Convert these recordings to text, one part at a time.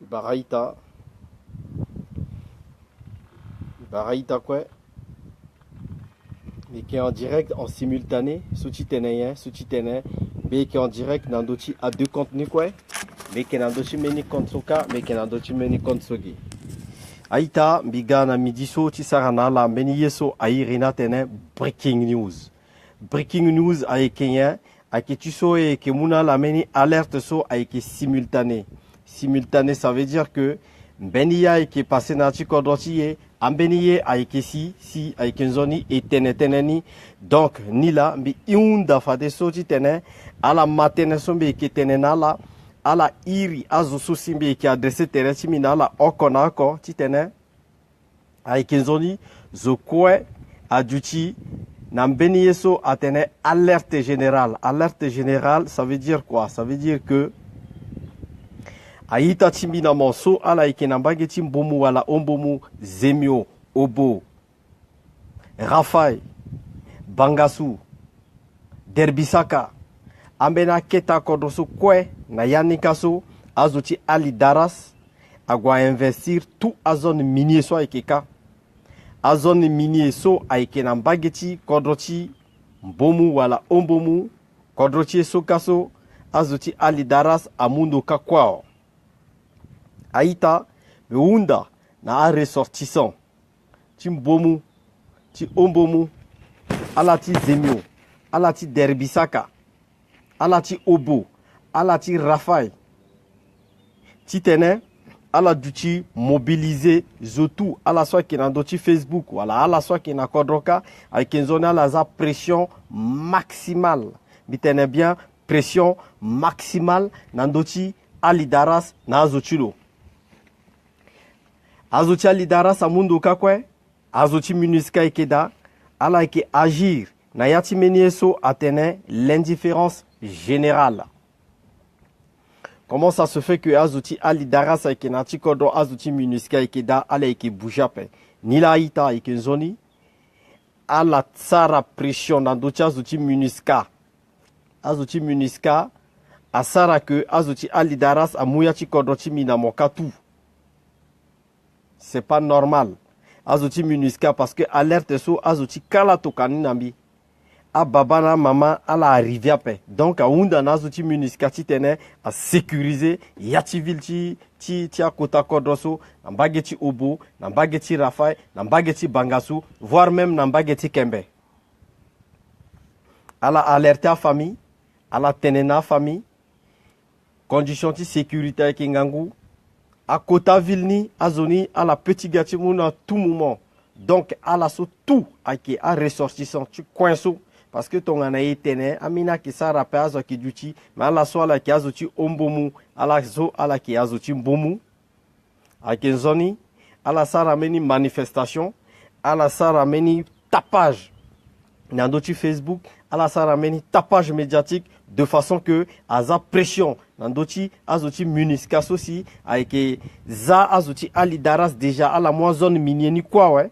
Baraita. Baraita quoi? Mais qui est en direct, en simultané, sous-titane, mais qui est en direct dans d'autres à deux contenus quoi? Mais qui est dans d'autres meni konsoka, mais qui est dans d'autres meni konsogi. Aïta, biga na midi so ti sarana la meni yeso aïrina tene breaking news. Breaking news aïe Kenya, aïe tu so et que muna la meni alerte so aïe simultané. Simultané, ça veut dire que Beniya qui est passé dans le kodrotiye, Ambeniye aïe si aïe zoni et teneteni. Donc ni là, mais iunda fade so ti tene ala matene sombe qui tenenala. Ala iri azo simbe qui adressé teresi minala okonako titene aikenzoni zokwe aduti nambeni yeso atene alerte générale. Alerte générale, ça veut dire quoi? Ça veut dire que aïta timina monso ala ikenambage timbomu wala ombomu zemio obo rafai bangasu derbisaka ambena keta kodoso kwe na yanikaso azoti ali daras agwa investir tout a zone minier so aikeka a zone minier so aikena mbageti kodroti mbomu wala ombomu kodroti so kaso azoti ali daras amundo kakwao aita beunda na a ressortissant ti mbomu ti ombomu alati zemio alati derbisaka alati obo alati rafai titene ala duti mobiliser zotu ala soit qui na doti Facebook wala ala soit qui na kodroka avec une zone ala za pression maximale bitene bien pression maximale na doti alidaras na azotulo azoti alidaras amundo kakwe azoti minuska ikeda ala ki agir na yati menieso atene l'indifférence générale. Comment ça se fait que azuti ali darasa eke nati kodo azuti minuska eke da ala eke boujape ni la ita eke zoni ala tsara pression na dochi azuti minuska asara que azuti ali daras amuya ti kodo ti mina mokatu. C'est pas normal. Azuti minuska parce que alerte so azuti kala tokani nambi. A babana mama à la rivière pe donc a unda nazuti muniscati tene à sécuriser yati vilti ti a kota kodroso nambageti obo nambageti rafai nambageti bangasu voire même nambageti kembe à la alerter à famille à la tenena famille condition de sécurité kingangu à kota vilni à zoni à la petit gati à tout moment donc à la so tout à qui a ressortissant tu coinso parce que ton anaï tene amina ki sara pe azo ki duti mais ala so ala ki azuti ombomu ala zo ala ki azuti mbomu akenzoni ala sara meni manifestation ala sara meni tapage nandoti Facebook ala sara meni tapage médiatique de façon que aza pression nandoti azuti muniskas aussi avec za azuti ali daras déjà ala moins zone minier ni quoi ouais.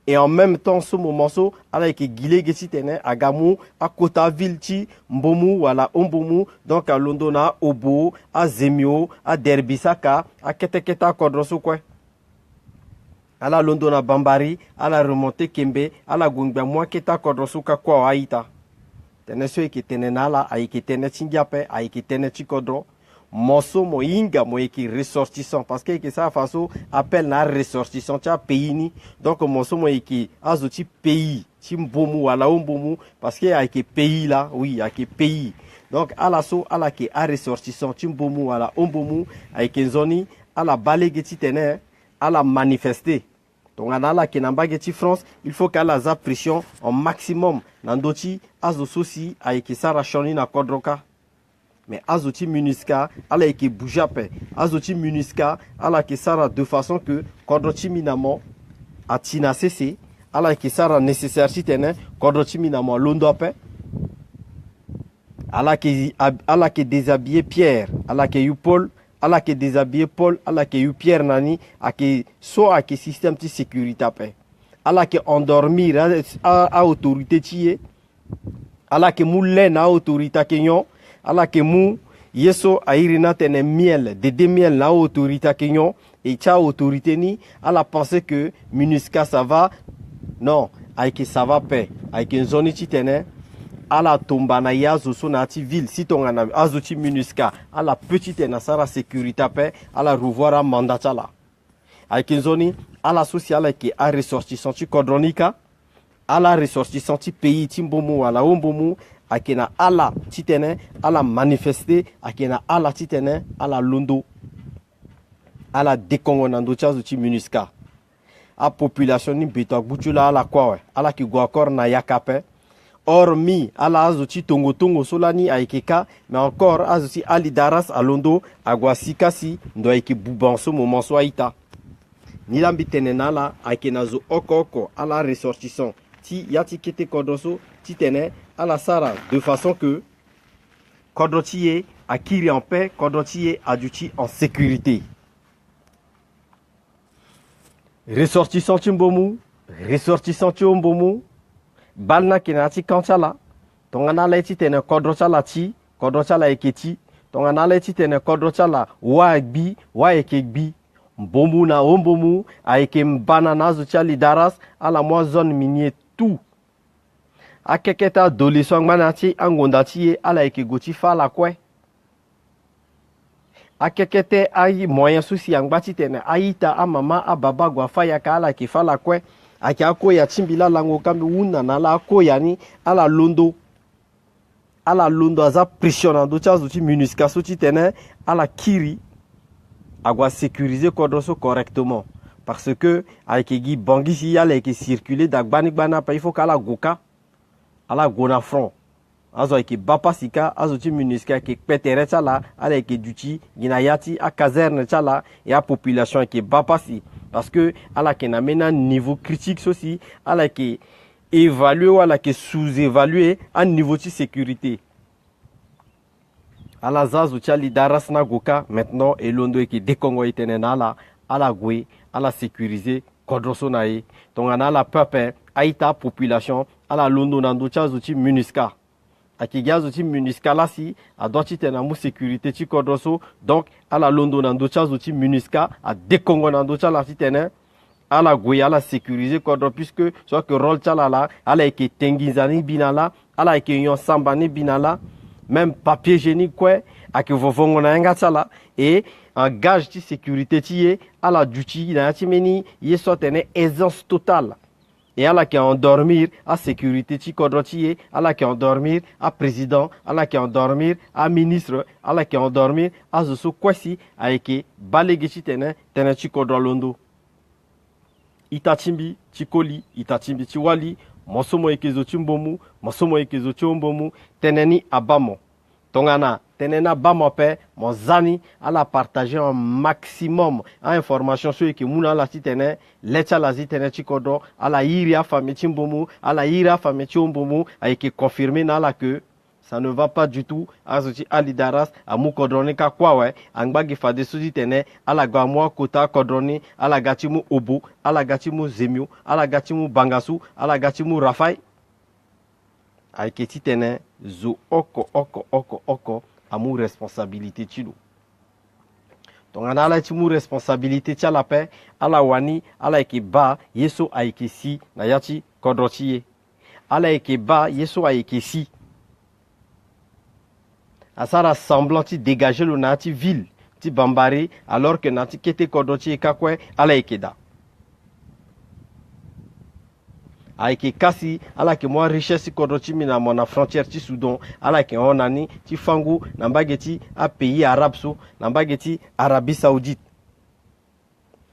Et en même temps, ce moment, avec Guilé Gessitene, à Gamou, à Kota Vilti, Mbomu, à la Ombomu, donc à Londona, Obo, à Zemio, à Derbisaka, à Keteketa Kodroso, quoi. À la Londona Bambari, à la remontée Kembe, à la Gungba, moi, Keta Kodroso, quoi, Aïta. Tenesio qui tenenala, à qui tenetindiape, à qui tenetikodro. Mosso moinga mo qui ressortissant parce que ça façon appelle na ressortissant tia pays ni donc mosso mo qui azuti pays timbomu wala ombomu parce que avec pays là oui avec pays donc à la so à la qui a ressortissant timbomu wala ombomu avec zoni à la balégeti tene à la manifester donc à la qui n'ambageti France il faut qu'à la pression en maximum nandoti azo sosi avec ça rachoni na kodroka. Mais azoti muniska ala eke boujape azoti muniska ala ke sara de façon que kodroti minamo atina cc ala ke sara nécessaire tene kodroti minamo londope ala ke déshabiller Pierre ala ke yu Paul ala ke déshabiller Paul ala ke yu Pierre nani ake so ake système de sécurité pe ala ke endormir a autorité tie ala ke moulen a autorité kenyon ala ke mou yeso airina tene miel de miel na autorité kenyon et cha autorité ni à la penser que MINUSCA ça va non aiki ça va paix aiki zone ti tene à la tomba na yazo so na ti ville si ton na azuti MINUSCA à la petite na sara sécurité paix à la revoir à mandat là aiki zone à la sociale qui a ressortissant ti kodronika à la ressortissant ti pays timbomu à la ombomu akena ala titene ala manifester akena ala titene ala londo ala dekongo nando chazo ti MINUSCA a population ni beto butula ala kwa ala ki go akor na yakape hormis ala azo ti tongo solani aikeka mais encore azo ti ali daras alondo agwa sikasi ndo aiki bubanso moment so aita ni lambi tenena la akena zo oko ala ressortissant ti yati kete kodoso ti tene à la Sara de façon que Kodrotiye a kiri en paix, Kodrotiye a duti en sécurité. Ressortissant Timbomu, ressortissant Tiombomu, Balna Kenati Kanchala, Tongana Leti tene Kodrochala ti, Kodrochala eketi, Tongana Leti tene Kodrochala wa ekbi, wa ekekbi, Mbombu na ombomu, a eke banana zotiali daras, à la moi zone minier tout. A keketa doli songmanati angondati ala ekegoti fa la kwe. A kekete ayi moyen souci angbati tene aita a mama a baba gwa fa ya ka ala ki fa la kwe. Aki ako ya chimbila lango kambi wuna na la ako yani ala londo. Ala londo aza pressionnant chazo ti MINUSCA souti tene ala kiri agwa sécuriser kodroso correctement parce que aikegi bangi si ala ki circuler dagbani bana pa il faut kala goka ala gona front azo ki bapa sika azo ti MINUSCA ki petere chala ala ki duti ginayati a caserne chala et a population qui bapa si parce que ala ki na mena niveau critique aussi ala ki évaluer ou ala ki sous-évaluer à niveau de sécurité ala zazo chali daras na goka maintenant elondo ki dekongo itenena la ala gwe ala sécuriser kodroso nae tongana la peuple aita population ala londo nando chazo ti MINUSCA akigazo ti MINUSCA la si a doiti tena mu sécurité ti kodroso donc ala londo nando chazo ti MINUSCA a dekongo nando chala ti tene ala gwe ala sécuriser kodro puisque soit que rôle chala la ala eke tengizani binala ala eke yon sambani binala même papier hygiénique quoi ake vovongo na nga chala et en gage de sécurité tiye à la duty na timeni ye sotene aisance totale et à la qui endormir à sécurité ti kodrotiye à la qui endormir à président à la qui endormir à ministre à la qui endormir à zo kwesi aike balege ti tene ti kodrolondo itachimbi chikoli itachimbi chiwali mosomo ekezo chimbomu mosomo ekezo chombomu teneni abamo tongana tenena bamo pe mozani ala partager un maximum information sur que muna la titene lecha la titene chikodo ala iria fami chimbomu ala iria fami chombomu ayeke confirmer na la que ça ne va pas du tout azuti ali daras amu kodroni ka kwa we angbagi fade suji tene ala gamwa kota kodroni ala gatimu obo ala gatimu zemio ala gatimu bangasu ala gatimu rafai ayeke titene zo oko amu responsabilité tilo donc ana ala timu responsabilité tia la paix ala wani ala eke ba yeso ayeke si na yati kodrotiye ala eke ba yeso ayeke si asara semblant ti dégager le nati ville ti bambari alors que nati kete kodrotiye kakwe ala eke da aike kasi ala ke moi richesse kodroti mina mona frontière ti Soudan ala ke onani ti fangu na mbageti a pays arabe so na mbageti Arabie Saoudite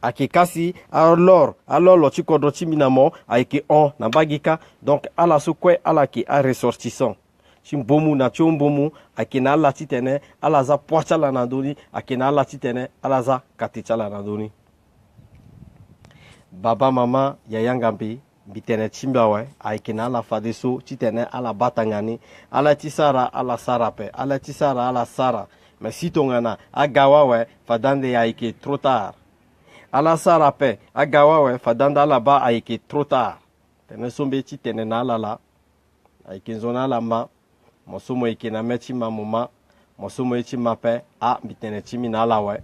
ake kasi alors lo ti kodroti mina mo aike on na mbagika donc ala so kwe ala ke a ressortissant ti mbomu na ti mbomu ake na ala ti tene ala za poachala na doni ake na ala ti tene ala za katichala na doni baba mama yaya ngambe bitene chimbawe aikina la fadeso titene ala batangani ala tisara ala sarape ala tisara ala sara mais si tongana agawawe fadande aike trop tard ala sarape agawawe fadanda la ba aike trop tard tene sombe titene na la aike zona la ma mosomo aike na mechi mamoma mosomo eti mape a mitene chimi na la ouais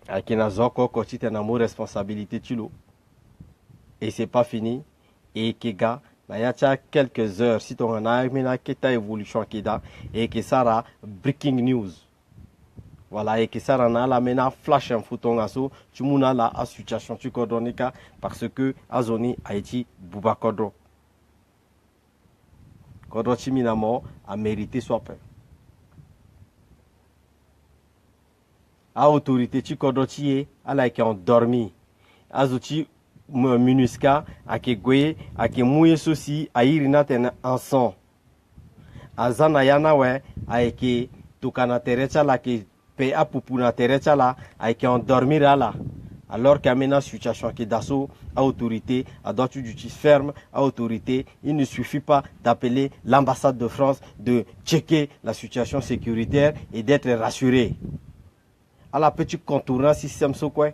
akina zoko ko ti tena mo responsabilité tilo et c'est pas fini et que gars na ya cha quelques heures si ton na mina keta évolution kida et que ça breaking news voilà et que ça na la mena flash info ton aso tu muna la a situation tu codonika parce que azoni Haïti Bouba Kodro Kodro Chiminamo a mérité soit paix a autorité tu Kodro tie ala qui ont dormi azuti MINUSCA ake gwe ake mouye sosi ayirina tena enson azana yana we aike tukana terecha la ke pe apupuna terecha la aike endormir là alors qu'il y a une situation qui est d'assaut à autorité, à droite du ferme, à autorité, il ne suffit pas d'appeler l'ambassade de France, de checker la situation sécuritaire et d'être rassuré. À la petite contournant système so quoi,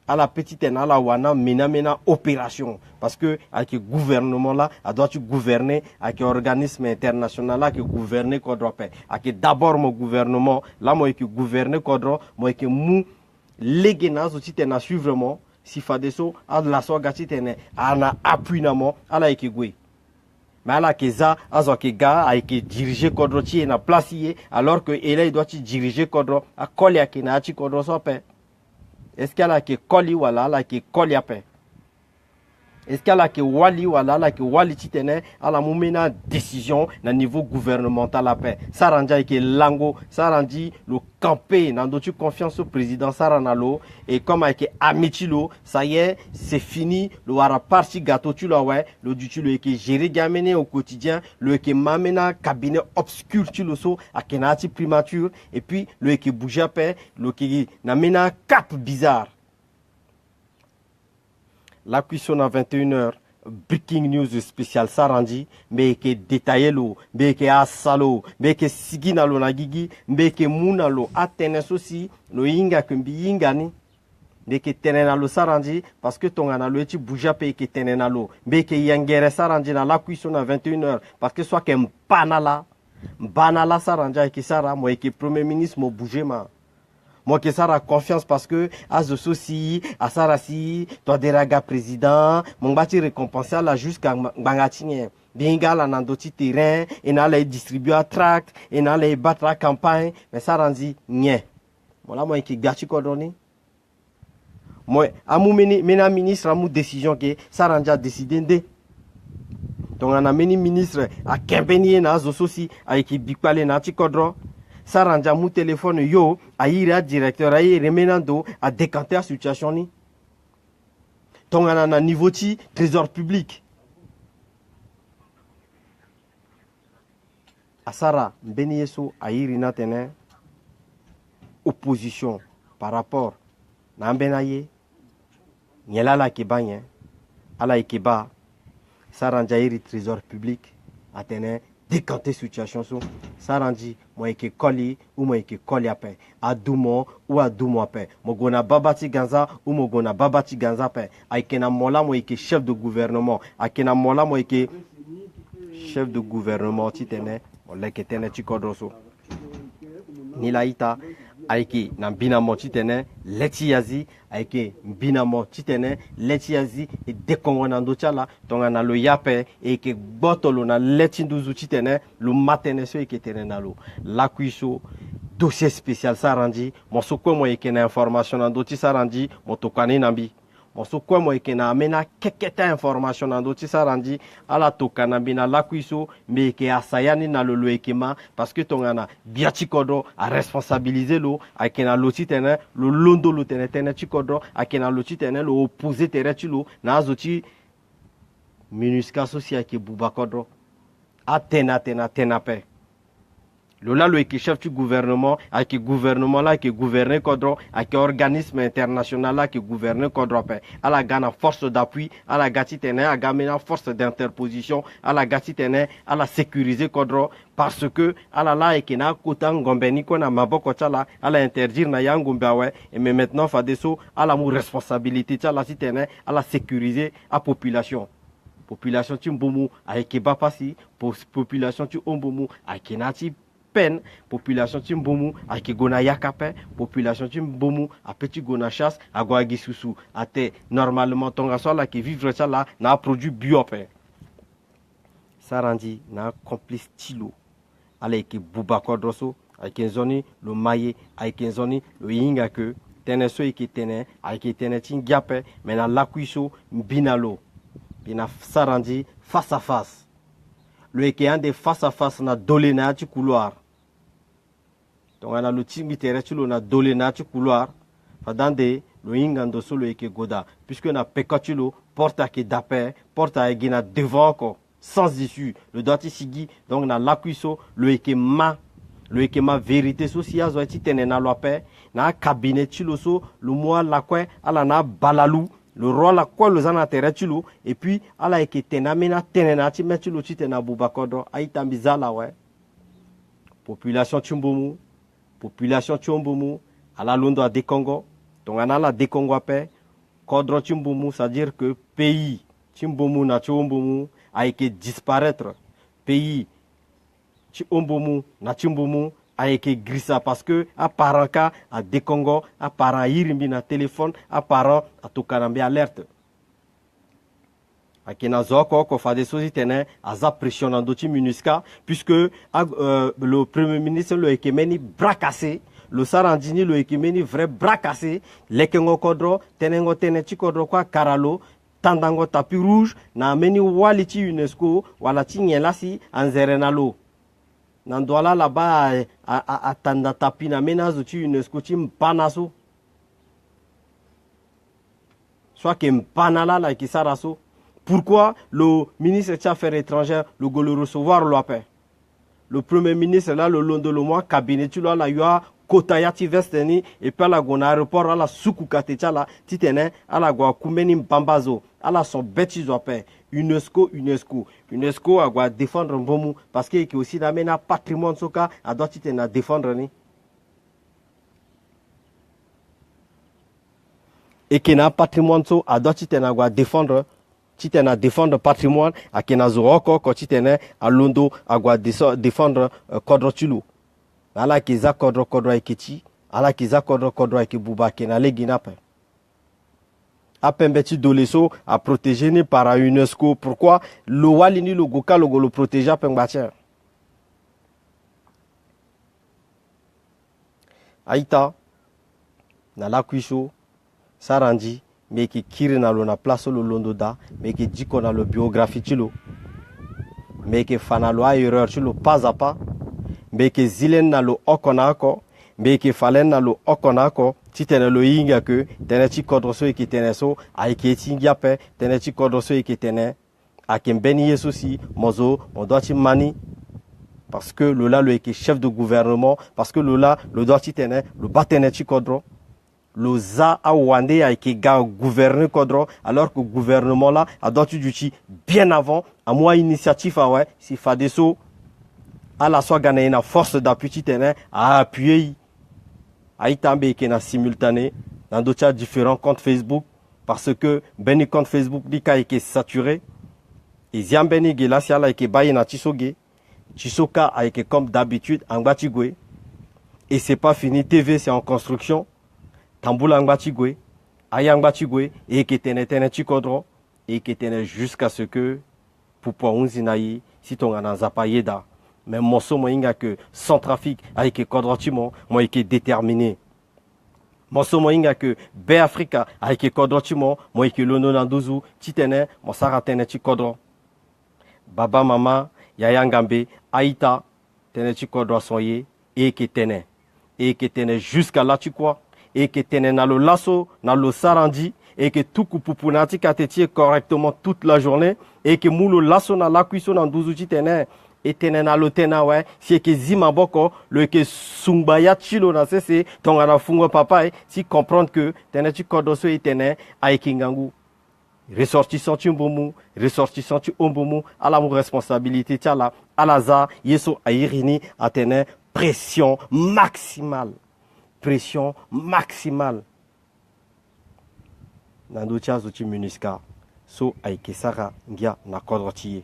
à la petite à la wana mena opération parce que avec le gouvernement là, à droite gouverner avec organisme international là qui gouverner kodro paix. Avec d'abord mon gouvernement, là moi qui gouverner kodro, moi qui mou léguénas aussi tena suivre vraiment si fadeso à la so gati tena ana appui namo ala ekigwe mais ala keza azo ke ga a été dirigé kodro ti na place alors que il doit diriger kodro a koli akina ti kodro so pe est-ce qu'elle a que koli wala la ke koli ape est-ce qu'elle a que wali wala la ke wali ti tena ala mumena décision na niveau gouvernemental la paix ça ranja ke lango ça randi le campé dans d'autres confiance au président Saranalo et comme avec Amitilo ça y est c'est fini le wara parti gâteau tu le ouais le du tu le qui gérer gamené au quotidien le qui m'amena cabinet obscur tu le so à kenati primature et puis le qui bouge paix le qui n'amena cap bizarre. La cuisson à 21h, breaking news spécial Sarandi, mais qui est détaillé l'eau, mais qui est asalo, mais qui est siginalo na gigi, mais qui est mounalo, atenes aussi, le inga kumbi ingani, mais qui est tenenalo Sarandi, parce que ton analo est bouja pe qui est tenenalo, mais qui est yangere Sarandi dans la cuisson à 21h, parce que soit qu'un banala Sarandi et qui sara, moi qui est premier ministre, moi bouger ma. Moi qui ça confiance parce que à ce souci à Sarasi toi déraga président mon bâti récompensé là jusqu'à bangatine binga là dans d'autres terrain et n'a les distribuer à tract et n'a les battre la campagne mais ça rend nie voilà moi qui gâti coordonné moi à mon ministre à mon décision que ça rend déjà décidé de donc on a meni ministre à Kembeni na zo souci avec qui bipale na ti cordon ça rend mon téléphone yo a ira directeur a remenando a décanter la situation ni ton à niveau ti trésor public a sara mbeni yeso a irina tene opposition par rapport na mbenaye nyela la kebanye ala ikeba ça rend iri trésor public a tene décanter situation so ça rendi moi que coller ou moi que coller après adumo ou adumo après mo gona babati ganza ou mo gona babati ganza après aikena mola moi que chef de gouvernement akena mola moi que chef de gouvernement titene mola que tene ti kodroso ni laita aiki na binamo titene leti yazi aiki binamo titene leti yazi et dekongona ndo chala tonga na lo yape et que botolo na leti nduzu titene lo matene so et que tene na lo la kuiso dossier spécial sarandi mo sokwe mo eke na information na ndo ti sarandi mo tokane nambi mo sokwe mo eke na amena keketa information na ndo ti sarandi ala tokana bina la kuiso me ke asayani na lo ekema parce que tongana biati kodo a responsabiliser lo akena lo titene lo londo lo tene ti kodo akena lo titene lo opposé tere ti lo na zoti MINUSCA social ke Bouba Kodro atena pe Lola le chef du gouvernement, avec le gouvernement là qui gouverne Kodro, avec organisme international là qui gouverne Kodro, à la Ghana force d'appui, à la Gatitene, à la force d'interposition, à la Gatitene, à la sécuriser Kodro, parce que à la là et qui n'a qu'autant gombeni qu'on a maboko chala, à la interdire na yangumbawe, et mais maintenant fadeso à la mou responsabilité chala titene, à la sécuriser à population. Population tu mbomu avec keba pasi, population tu ombomu avec kenati peine population timbomu avec gona yakape population timbomu a petit gona chasse a goagi susu ate normalement tonga so la qui vivre ça là na produit bio pe sarandi na complice tilo avec Boubacar Drosso avec zoni le maye avec zoni le yinga que teneso ikitene avec tene tingiape mais na lakuiso binalo bina sarandi face à face le ékéan de face à face na dolena ti couloir donc on a le timbi terrestre na dolena ti couloir fadande le ingando solo eke goda puisque na pekatulo porte ke dape porte a gina devant ko sans issue le doiti sigi donc na lakuiso le ékéma vérité sociale zo ti tene na lope na cabinet ti lo so le moi la kwe ala na balalu le roi la quoi le zana terretulo et puis ala eke tenamena tenena ti metulo ti tena Boubacar aita bizala ouais population Tchumbomu ala londo a de Congo donc anala de Congo ape kodro Tchumbomu c'est-à-dire que pays Tchumbomu na Tchumbomu a eke disparaître pays Tchumbomu na Tchumbomu a eke grisa parce que apparent ka a de Congo apparent yirimbi na téléphone apparent a tukanambi alerte akina zoko ko fa des choses tene aza pression dans doti MINUSCA puisque le premier ministre le ekemeni bras cassé le sarandini le ekemeni vrai bras cassé lekengo kodro tenengo teneti kodro kwa karalo tandango tapis rouge na meni waliti UNESCO wala ti nyelasi anzerenalo Nandwala là-bas à tanda tapina menazo tu UNESCO ti mpanaso soit que mpanala la qui saraso pourquoi le ministre des Affaires étrangères le go le recevoir le paix le premier ministre là le long de le mois cabinet tu là yua kotaya ti vesteni et puis la gona aéroport la suku katecha la titene ala gwa kumeni mpambazo ala son bêtise paix UNESCO a doit défendre Mbomu parce que qui aussi d'amena patrimoine soka a doit titena défendre ni et qui na patrimoine so a doit titena gwa défendre patrimoine a kena zoroko ko titena a londo a gwa défendre kodro tulu ala kiza kodro ekiti ala kiza kodro ekibuba kena legina pe Apembeti Doleso a protégé ni par UNESCO. Pourquoi le Walini le Goka le protéger Apembatia Aïta na la kuisho sarandi mais qui kire na lo na place le londoda mais qui dit qu'on a le biographie tilo mais qui fana lo erreur tilo pas à pas mais qui zilen na lo okonako mais qui falen na lo okonako ti tene lo yinga que tene ti kodro so ki tene so ay ki tingia pe tene ti kodro so ki tene a kembeni yeso si mozo on doit ti mani parce que le là le qui chef de gouvernement parce que le là le doit ti tene le batene ti kodro le za a wande a qui ga gouverner kodro alors que le gouvernement là a doit tu bien avant à moi initiative a ouais si fa des so à la soit gagner une force d'appui ti tene à appuyer Aïtambe qui est simultané dans d'autres différents comptes Facebook parce que Benny compte Facebook dit qu'il est saturé et Ziam Benny là c'est là qui baille na Tisoge Tisoka a été comme d'habitude en Batigwe et c'est pas fini TV c'est en construction Tamboula en Batigwe Ayang Batigwe et qui était Tikodro et qui était jusqu'à ce que pour Unzinaï si ton a zapayeda mais mon son moinga que sans trafic avec Kodrotimo moi qui déterminé mon son moinga que B Africa avec Kodrotimo moi qui lono nanduzu titene mon saratene ti Kodro baba mama yaya ngambe aïta tene ti Kodro soye et qui tene jusqu'à là tu quoi et qui tene na lo lasso na lo sarandi et que tout coupupunati katetie correctement toute la journée et que moulo lasso na la cuisson nanduzu titene et tenena lotena ouais si que zima boko le que sumbaya chilo na c'est ton ana fungo papa si comprendre que tena tu kodoso etene aikingangu ressortissant tu mbomu ressortissant tu ombomu à la responsabilité tiala alaza yeso airini atene pression maximale nando chazo tu MINUSCA so aikesara ngia na kodrotier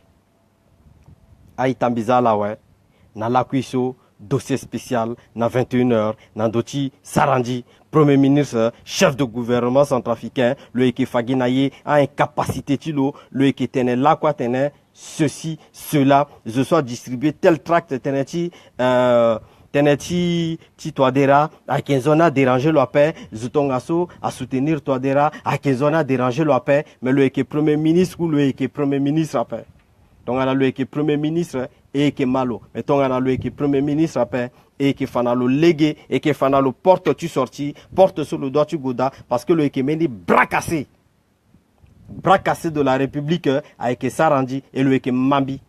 Aïtambizala ouais na la cuisson dossier spécial na 21h Nandoti Sarandi, Premier ministre, chef de gouvernement centrafricain, le Eke Faginaye a incapacité tilo, le Eke tene la quoi tene, ceci, cela, je sois distribué tel tract teneti, teneti ti toadera, a quinzona déranger la paix, zutongaso à soutenir toadera, a quinzona déranger la paix, mais le Eke Premier ministre ou le Eke Premier ministre à paix. Donc on a le Eke Premier ministre et Eke malo, mais on a le Eke Premier ministre à paix. Et qui fana le légué et qui fana le porte tu sorti porte sur le doigt tu goda parce que le Ekemeni bras cassé de la République avec Sarandi et le Ekemambi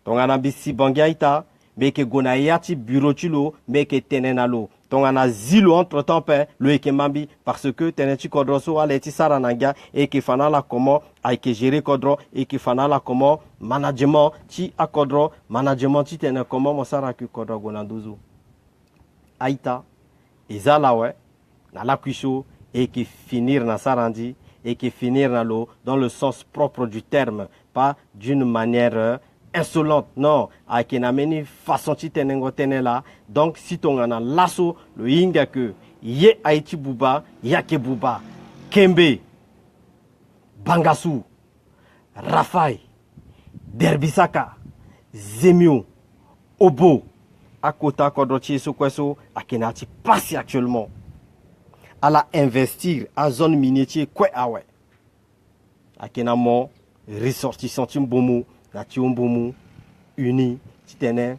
donc anabi si bangaita mais que gonayati bureau tulo mais que tenenalo donc on a zilo entre temps le Ekemambi parce que teneti kodroso aleti sarananga et qui fana la comment avec gérer kodro et qui fana la comment management ti akodro management ti tene comment mosara ki kodro gonanduzu aita ezalawe na la kuisho et qui finir na sarandi et qui finir na lo dans le sens propre du terme pas d'une manière insolente, non, avec une ameni façon ti tenengo tenela. Donc, si ton a lasso, le inga que ye Haïti Bouba, yake Bouba, Kembe, Bangassou, Rafai, Derbisaka, Zemio, Obo, Akota Kodrochi Sokweso, Akenati passe actuellement à la investir à zone minière quoi awe. Akenamo ressortissant Timbomu. La Tiombomu uni titene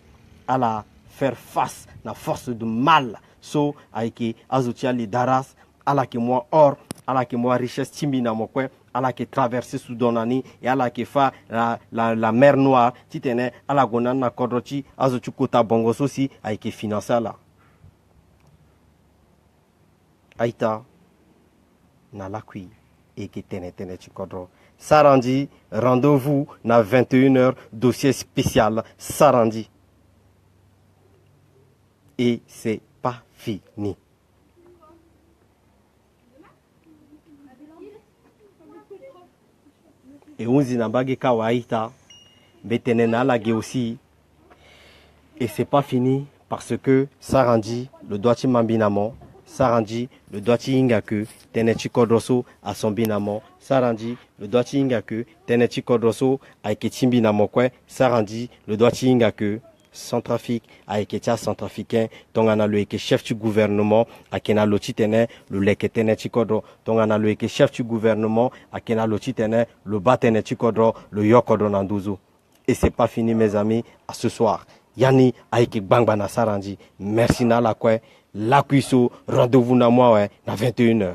à la faire face la force de mal so aiki azutia li daras à la que moi or à la que moi richesse timbina mokwe à la que traverser Soudanani et à la que fa la mer Noire titene à la gonana kodrochi azutu kota bongo sosi aiki financer là aita na la kui et que tene chikodro Sarandi, rendez-vous na 21h, dossier spécial Sarandi. Et c'est pas fini. Et on dit nambage kawaita, betenena lage aussi. Et c'est pas fini parce que Sarandi, le doiti mambinamo, Sarandi, le doiti ingaku, tenechi kodroso à son binamo. Sarandi, le doiti ingaku, tenechi kodroso à eketimbi namokwe. Sarandi, le doiti ingaku, Centrafrique à eketia centrafricain. Tongana le eke chef du gouvernement, à kena loti tene, le leke tenechi kodro. Tongana le eke chef du gouvernement, à kena loti tene, le bas tenechi kodro, le yokodro nanduzu. Et c'est pas fini mes amis, à ce soir. Yani aiki bangbana Sarandi. Merci na la kwe. La cuisseau, rendez-vous na moi, ouais, à 21h.